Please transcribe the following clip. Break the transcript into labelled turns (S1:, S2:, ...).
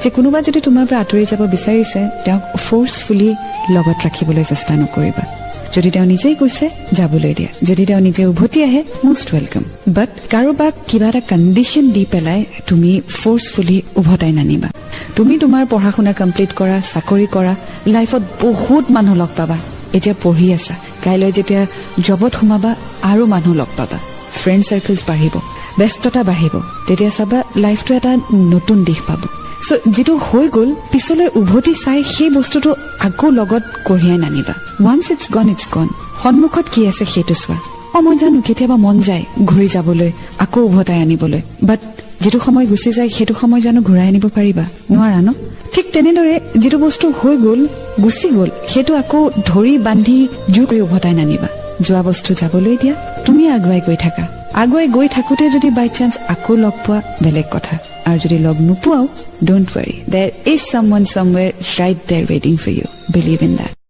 S1: যে কোনোবা যদি তোমাৰ পৰা আঁতৰি যাব বিচাৰিছে তেওঁক ফোৰ্সফুলি লগত ৰাখিবলৈ চেষ্টা নকৰিবা যদি তেওঁ নিজেই কৈছে যাবলৈ দিয়া যদি তেওঁ নিজে উভতি আহে মোষ্ট ওয়েলকাম বাট কাৰোবাক কিবা এটা কণ্ডিশ্যন দি পেলাই তুমি ফোৰ্সফুলি উভতাই নানিবা তুমি তোমাৰ পঢ়া শুনা কমপ্লিট কৰা চাকৰি কৰা লাইফত বহুত মানুহ লগ পাবা এতিয়া পঢ়ি আছা কাইলৈ যেতিয়া জবত সোমাবা আৰু মানুহ লগ পাবা ফ্ৰেণ্ড সাৰ্কেলছ বাঢ়িব ব্যস্ততা বাঢ়িব তেতিয়া চাবা লাইফটো এটা নতুন দিশ পাব সো যেটো হৈ গ'ল পিছলৈ উভতি চাই সেই বস্তুটো আকৌ লগত কঢ়িয়াই নানিবা ওয়ান্স ইটস গন সন্মুখত কি আছে সেইটো চোৱা মই জানো কেতিয়াবা মন যায় ঘূৰি যাবলৈ আকৌ উভতাই আনিবলৈ বাট যেটো সময় গুচি যায় সেইটো সময় জানো ঘূৰাই আনিব পাৰিবা নোৱাৰা ন ঠিক তেনেদৰে যেটো বস্তু হৈ গ'ল গুচি গ'ল সেইটো আকৌ ধৰি বান্ধি জোৰ কৰি উভতাই নানিবা যোৱা বস্তু যাবলৈ দিয়া তুমি আগুৱাই গৈ থাকোতে যদি বাই চান্স আকৌ লগ পোৱা বেলেগ কথা আৰু যদি লগ নোপোৱাও don't worry there is someone somewhere right there ৱেটিং for you believe in that